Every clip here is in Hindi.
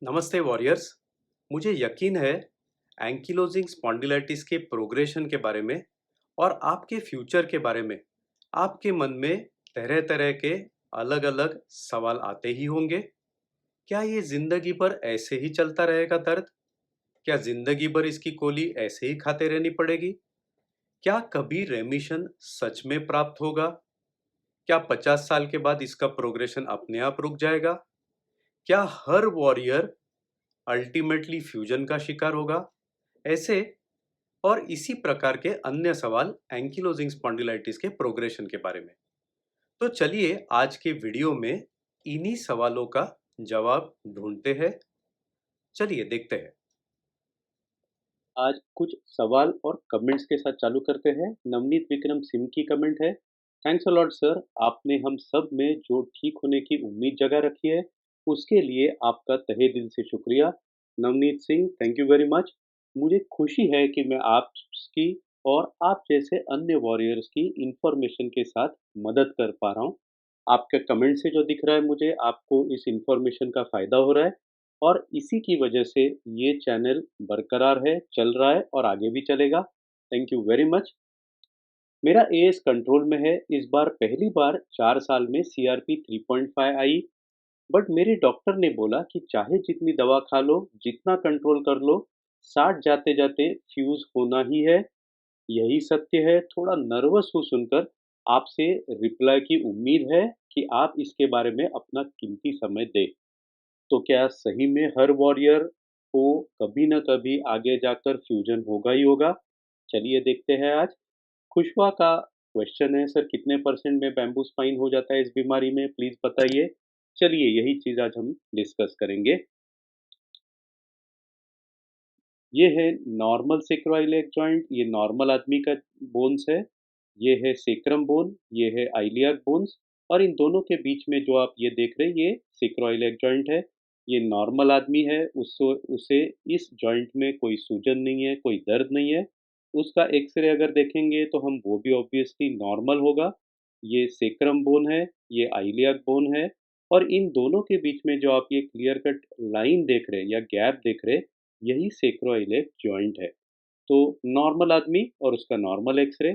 नमस्ते वॉरियर्स। मुझे यकीन है एंकिलोजिंग स्पॉन्डिलाइटिस के प्रोग्रेशन के बारे में और आपके फ्यूचर के बारे में आपके मन में तरह तरह के अलग अलग सवाल आते ही होंगे। क्या ये जिंदगी भर ऐसे ही चलता रहेगा दर्द? क्या जिंदगी भर इसकी गोली ऐसे ही खाते रहनी पड़ेगी? क्या कभी रेमिशन सच में प्राप्त होगा? क्या 50 साल के बाद इसका प्रोग्रेशन अपने आप रुक जाएगा? क्या हर वॉरियर अल्टीमेटली फ्यूजन का शिकार होगा? ऐसे और इसी प्रकार के अन्य सवाल एंकिलोजिंग स्पॉन्डिलाइटिस के प्रोग्रेशन के बारे में। तो चलिए आज के वीडियो में इन्हीं सवालों का जवाब ढूंढते हैं। चलिए देखते हैं। आज कुछ सवाल और कमेंट्स के साथ चालू करते हैं। नवनीत विक्रम सिंह की कमेंट है, थैंक्स अ लॉट सर, आपने हम सब में जो ठीक होने की उम्मीद जगा रखी है उसके लिए आपका तहे दिल से शुक्रिया। Navneet Singh, thank you very much. मुझे खुशी है कि मैं आपकी और आप जैसे अन्य वॉरियर्स की इंफॉर्मेशन के साथ मदद कर पा रहा हूँ। आपके कमेंट से जो दिख रहा है मुझे, आपको इस इंफॉर्मेशन का फ़ायदा हो रहा है और इसी की वजह से ये चैनल बरकरार है, चल रहा है और आगे भी चलेगा। Thank you very much. मेरा एएस कंट्रोल में है। इस बार पहली बार 4 साल में सीआरपी 3.5 आई, बट मेरे डॉक्टर ने बोला कि चाहे जितनी दवा खा लो, जितना कंट्रोल कर लो, 60 जाते-जाते फ्यूज़ होना ही है। यही सत्य है। थोड़ा नर्वस हूँ सुनकर। आपसे रिप्लाई की उम्मीद है कि आप इसके बारे में अपना कीमती समय दें। तो क्या सही में हर वॉरियर को कभी न कभी आगे जाकर फ्यूजन होगा ही होगा? चलिए देखते हैं आज। खुशवा का क्वेश्चन है, सर कितने परसेंट में बैम्बू स्पाइन हो जाता है इस बीमारी में? प्लीज़ बताइए। चलिए यही चीज़ आज हम डिस्कस करेंगे। ये है नॉर्मल सेक्रोइलियक जॉइंट, ये नॉर्मल आदमी का बोन्स है। ये है सेक्रम बोन, ये है आइलियाक बोन्स और इन दोनों के बीच में जो आप ये देख रहे हैं ये सेक्रोइलियक जॉइंट है। ये नॉर्मल आदमी है, उससे उसे इस जॉइंट में कोई सूजन नहीं है, कोई दर्द नहीं है। उसका एक्स-रे अगर देखेंगे तो हम वो भी ऑब्वियसली नॉर्मल होगा। ये सेक्रम बोन है, ये आइलियाक बोन है और इन दोनों के बीच में जो आप ये क्लियर कट लाइन देख रहे हैं या गैप देख रहे हैं, यही सेक्रोइलियक जॉइंट है। तो नॉर्मल आदमी और उसका नॉर्मल एक्स-रे।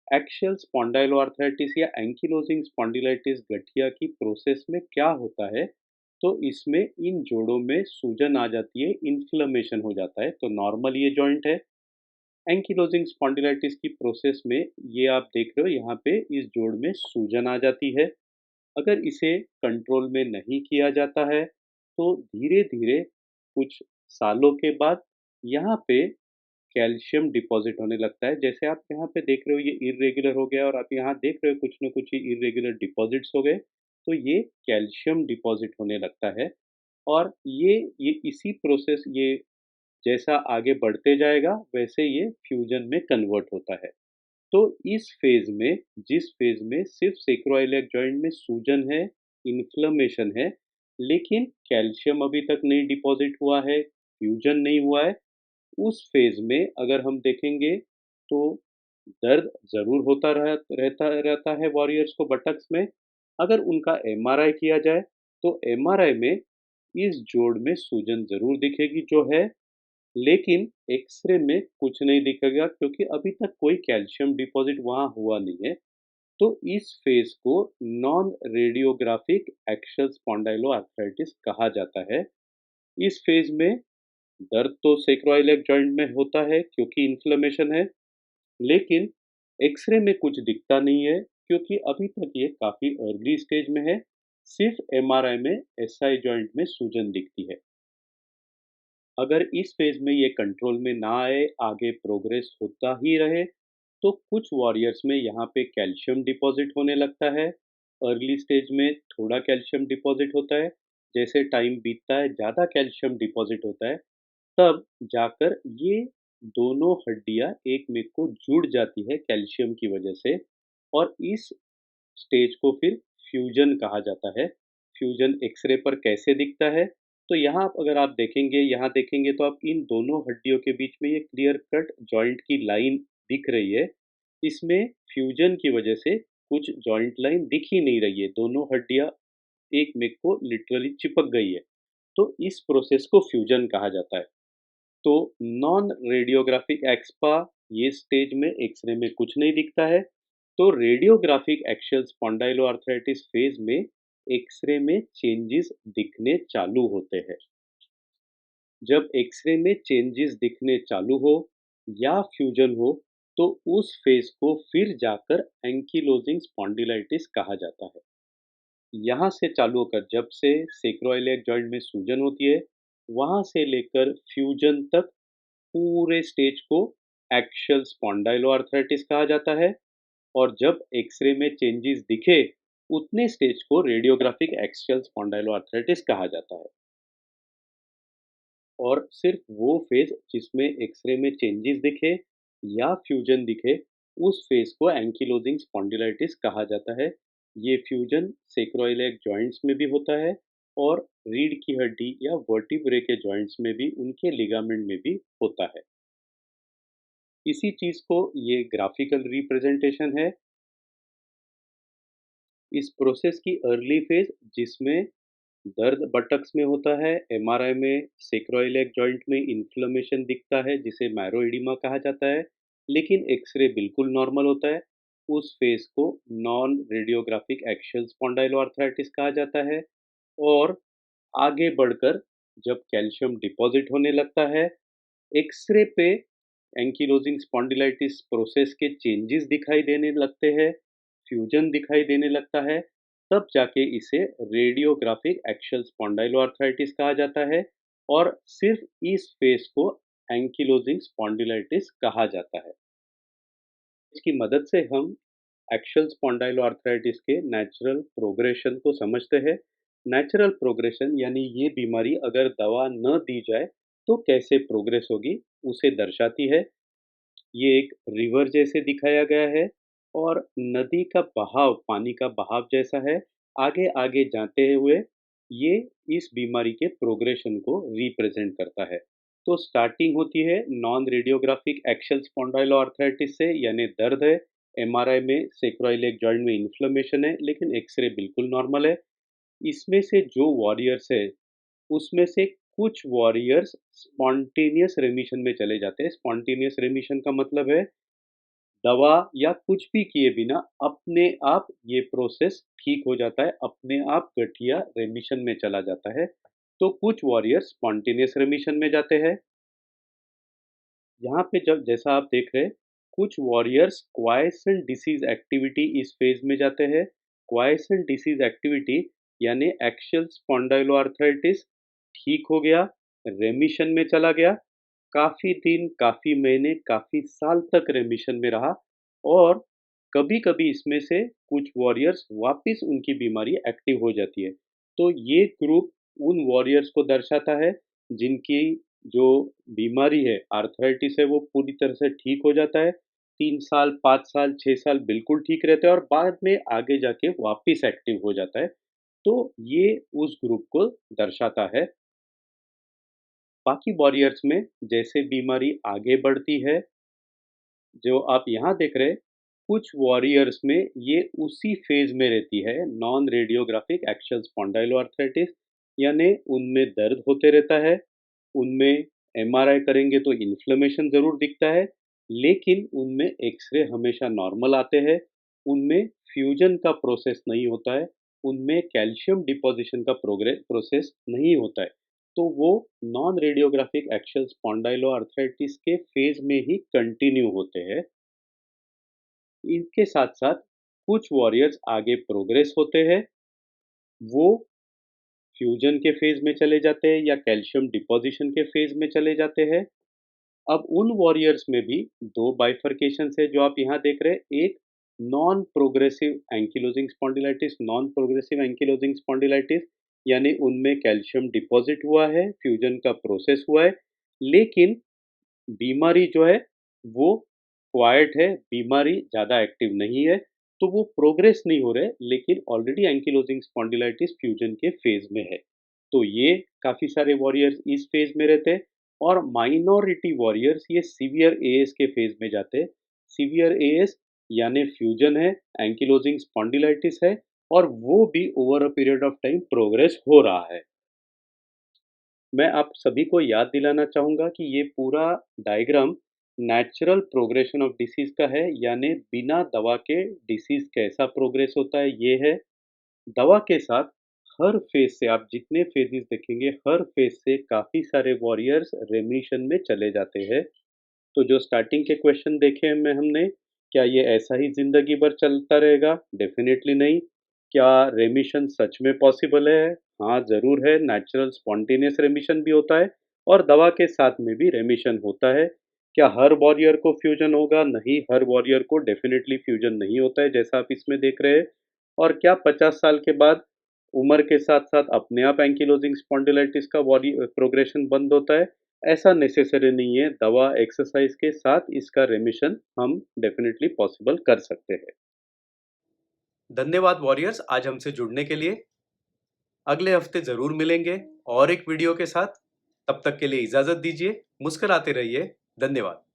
एक्सियल स्पॉन्डाइलोआर्थराइटिस या एंकिलोजिंग स्पॉन्डिलाइटिस गठिया की प्रोसेस में क्या होता है? तो इसमें इन जोड़ों में सूजन आ जाती है, इन्फ्लेमेशन हो जाता है, तो नॉर्मल ये जॉइंट है। एंकिलोजिंग स्पॉन्डिलाइटिस की प्रोसेस में ये आप देख रहे हो यहाँ पे इस जोड़ में सूजन आ जाती है। अगर इसे कंट्रोल में नहीं किया जाता है तो धीरे-धीरे कुछ सालों के बाद यहाँ पे कैल्शियम डिपॉज़िट होने लगता है। जैसे आप यहाँ पे देख रहे हो ये इर्रेगुलर हो गया और आप यहाँ देख रहे हो कुछ न कुछ ये इर्रेगुलर डिपॉज़िट्स हो गए, तो ये कैल्शियम डिपॉज़िट होने लगता है और ये इसी प्रोसेस ये जैसा आगे बढ़ते जाएगा वैसे ये फ्यूजन में कन्वर्ट होता है। तो इस फ़ेज़ में जिस फ़ेज़ में सिर्फ़ सेक्रोइलियक जॉइंट में सूजन है, इन्फ्लेमेशन है, लेकिन कैल्शियम अभी तक नहीं डिपॉज़िट हुआ है, फ्यूजन नहीं हुआ है, उस फ़ेज़ में अगर हम देखेंगे तो दर्द ज़रूर होता रहता रहता है वॉरियर्स को बटक्स में। अगर उनका एमआरआई किया जाए, तो एमआरआई में इस जोड़ में सूजन ज़रूर दिखेगी जो है, लेकिन एक्स-रे में कुछ नहीं दिखेगा क्योंकि अभी तक कोई कैल्शियम डिपॉज़िट वहाँ हुआ नहीं है। तो इस फ़ेज़ को नॉन रेडियोग्राफिक एक्सियल स्पॉन्डाइलोआर्थराइटिस कहा जाता है। इस फ़ेज़ में दर्द तो सेक्रोइलियक जॉइंट में होता है क्योंकि इन्फ्लेमेशन है, लेकिन एक्स-रे में कुछ दिखता नहीं है क्योंकि अभी तक ये काफ़ी अर्ली स्टेज में है। सिर्फ़ एमआरआई में एसआई जॉइंट में सूजन दिखती है। अगर इस फ़ेज़ में ये कंट्रोल में ना आए, आगे प्रोग्रेस होता ही रहे, तो कुछ वॉरियर्स में यहाँ पे कैल्शियम डिपॉज़िट होने लगता है। अर्ली स्टेज में थोड़ा कैल्शियम डिपॉज़िट होता है, जैसे टाइम बीतता है ज़्यादा कैल्शियम डिपॉज़िट होता है, तब जाकर ये दोनों हड्डियाँ एक में को जुड़ जाती है कैल्शियम की वजह से और इस स्टेज को फिर फ्यूजन कहा जाता है। फ्यूजन एक्स-रे पर कैसे दिखता है? तो यहाँ अगर आप देखेंगे, यहाँ देखेंगे तो आप इन दोनों हड्डियों के बीच में ये क्लियर कट जॉइंट की लाइन दिख रही है। इसमें फ्यूजन की वजह से कुछ जॉइंट लाइन दिख ही नहीं रही है। दोनों हड्डियाँ एक में को लिटरली चिपक गई है। तो इस प्रोसेस को फ्यूजन कहा जाता है। तो नॉन रेडियोग्राफिक एक्सपा ये स्टेज में एक्सरे में कुछ नहीं दिखता है। तो रेडियोग्राफिक एक्सियल स्पॉन्डाइलोआर्थराइटिस फेज में एक्सरे में चेंजेस दिखने चालू होते हैं। जब एक्सरे में चेंजेस दिखने चालू हो या फ्यूजन हो तो उस फेज को फिर जाकर एंकीलोजिंग स्पॉन्डिलाइटिस कहा जाता है। यहाँ से चालू होकर जब से सेक्रोइलियक जॉइंट में सूजन होती है, वहाँ से लेकर फ्यूजन तक पूरे स्टेज को एक्सियल स्पॉन्डाइलोआर्थराइटिस कहा जाता है। और जब एक्सरे में चेंजेस दिखे, उतने स्टेज को रेडियोग्राफिक एक्सियल स्पॉन्डाइलोआर्थराइटिस कहा जाता है। और सिर्फ वो फेज जिसमें एक्सरे में चेंजेस दिखे या फ्यूजन दिखे, उस फेज को एंकीलोजिंग स्पॉन्डिलाइटिस कहा जाता है। ये फ्यूजन सेक्रोइलियक जॉइंट्स में भी होता है और रीढ़ की हड्डी या वर्टिब्रे के जॉइंट्स में भी, उनके लिगामेंट में भी होता है। इसी चीज को ये ग्राफिकल रिप्रेजेंटेशन है। इस प्रोसेस की अर्ली फेज जिसमें दर्द बटक्स में होता है, एमआरआई में सेक्रोइलियक जॉइंट में इन्फ्लेमेशन दिखता है जिसे मैरो एडिमा कहा जाता है, लेकिन एक्सरे बिल्कुल नॉर्मल होता है। उस फेज को नॉन रेडियोग्राफिक एक्सियल स्पॉन्डाइलोआर्थराइटिस कहा जाता है। और आगे बढ़कर जब कैल्शियम डिपॉजिट होने लगता है, एक्सरे पे एंकीलोजिंग स्पॉन्डिलाइटिस प्रोसेस के चेंजेस दिखाई देने लगते हैं, फ्यूजन दिखाई देने लगता है, तब जाके इसे रेडियोग्राफिक एक्सियल स्पॉन्डाइलोआर्थराइटिस कहा जाता है। और सिर्फ इस फेज को एंकीलोजिंग स्पॉन्डिलाइटिस कहा जाता है। इसकी मदद से हम एक्सियल स्पॉन्डाइलोआर्थराइटिस के नेचुरल प्रोग्रेशन को समझते हैं। नेचुरल प्रोग्रेशन यानी ये बीमारी अगर दवा न दी जाए तो कैसे प्रोग्रेस होगी, उसे दर्शाती है। ये एक रिवर जैसे दिखाया गया है और नदी का बहाव पानी का बहाव जैसा है। आगे आगे जाते हुए ये इस बीमारी के प्रोग्रेशन को रिप्रेजेंट करता है। तो स्टार्टिंग होती है नॉन रेडियोग्राफिक एक्सियल स्पॉन्डाइलोआर्थराइटिस से, यानी दर्द है। एमआरआई में सेक्रोइलियक जॉइंट में इन्फ्लेमेशन है, लेकिन एक्सरे बिल्कुल नॉर्मल है। इसमें से जो वॉरियर्स है, उसमें से कुछ वॉरियर्स स्पॉन्टेनियस रेमिशन में चले जाते हैं। स्पॉन्टेनियस रेमिशन का मतलब है दवा या कुछ भी किए बिना अपने आप ये प्रोसेस ठीक हो जाता है, अपने आप गठिया रेमिशन में चला जाता है। तो कुछ वॉरियर्स स्पॉन्टेनियस रेमिशन में जाते हैं। यहाँ पे जब जैसा आप देख रहे हैं, कुछ वॉरियर्स क्वाइसेंट डिसीज एक्टिविटी इस फेज में जाते हैं। क्वाइसेंट डिसीज एक्टिविटी यानी एक्सियल स्पॉन्डाइलोआर्थराइटिस ठीक हो गया, रेमिशन में चला गया, काफ़ी दिन, काफ़ी महीने, काफ़ी साल तक रेमिशन में रहा। और कभी-कभी इसमें से कुछ वॉरियर्स वापस उनकी बीमारी एक्टिव हो जाती है। तो ये ग्रुप उन वॉरियर्स को दर्शाता है जिनकी जो बीमारी है, आर्थराइटिस है, वो पूरी तरह से ठीक हो जाता है। 3 साल, 5 साल, 6 साल बिल्कुल ठीक रहते हैं और बाद में आगे जाके वापस एक्टिव हो जाता है। तो ये उस ग्रुप को दर्शाता है। बाकी वॉरियर्स में जैसे बीमारी आगे बढ़ती है, जो आप यहाँ देख रहे हैं, कुछ वॉरियर्स में ये उसी फेज में रहती है, नॉन रेडियोग्राफिक एक्सियल स्पॉन्डाइलोआर्थराइटिस, यानी उनमें दर्द होते रहता है, उनमें एमआरआई करेंगे तो इन्फ्लेमेशन ज़रूर दिखता है, लेकिन उनमें एक्सरे हमेशा नॉर्मल आते हैं, उनमें फ्यूजन का प्रोसेस नहीं होता है, उनमें कैल्शियम डिपोजिशन का प्रोसेस नहीं होता है। तो वो नॉन रेडियोग्राफिक एक्सियल स्पॉन्डाइलोआर्थराइटिस के फेज में ही कंटिन्यू होते हैं। इनके साथ-साथ कुछ वॉरियर्स आगे प्रोग्रेस होते हैं, वो फ्यूजन के फेज में चले जाते हैं या कैल्शियम डिपोजिशन के फेज में चले जाते हैं। अब उन वॉरियर्स में भी 2 बाइफरकेशंस है जो आप यहाँ देख रहे हैं। एक non progressive ankylosing spondylitis, non progressive ankylosing spondylitis यानी उनमें कैल्शियम डिपॉजिट हुआ है, फ्यूजन का प्रोसेस हुआ है, लेकिन बीमारी जो है वो क्वाइट है, बीमारी ज़्यादा एक्टिव नहीं है, तो वो प्रोग्रेस नहीं हो रहे, लेकिन ऑलरेडी एंकिलोजिंग स्पॉन्डिलाइटिस फ्यूजन के फेज में है। तो ये काफ़ी सारे वॉरियर्स इस फेज में रहते हैं और माइनॉरिटी वॉरियर्स ये सीवियर एएस के फेज में जाते हैं। सीवियर एएस यानी फ्यूजन है, एंकिलोजिंग स्पॉन्डिलाइटिस है और वो भी over a period of time progress हो रहा है। मैं आप सभी को याद दिलाना चाहूँगा कि ये पूरा diagram natural progression of disease का है, यानी बिना दवा के डिसीज़ कैसा प्रोग्रेस होता है ये है। दवा के साथ हर फ़ेज़ से आप जितने फ़ेज़ेज़ देखेंगे, हर फ़ेज़ से काफ़ी सारे वॉरियर्स रेमिशन में चले जाते हैं। तो जो स्टार्टिंग के क्वेश्चन देखे में हमने, क्या ये ऐसा ही ज़िंदगी भर चलता रहेगा? डेफ़िनेटली नहीं। क्या रेमिशन सच में पॉसिबल है? हाँ, ज़रूर है। नेचुरल स्पॉन्टेनियस रेमिशन भी होता है और दवा के साथ में भी रेमिशन होता है। क्या हर वॉरियर को फ्यूजन होगा? नहीं, हर वॉरियर को डेफ़िनेटली फ्यूजन नहीं होता है, जैसा आप इसमें देख रहे हैं। और क्या 50 साल के बाद उम्र के साथ-साथ अपने आप एंकिलोजिंग स्पॉन्डिलाइटिस का प्रोग्रेशन बंद होता है? ऐसा नेसेसरी नहीं है, दवा, एक्सरसाइज़ के साथ इसका रेमिशन हम डेफ़िनेटली पॉसिबल कर सकते हैं। धन्यवाद वॉरियर्स आज हमसे जुड़ने के लिए। अगले हफ्ते ज़रूर मिलेंगे और एक वीडियो के साथ। तब तक के लिए इजाज़त दीजिए, मुस्कुराते रहिए। धन्यवाद।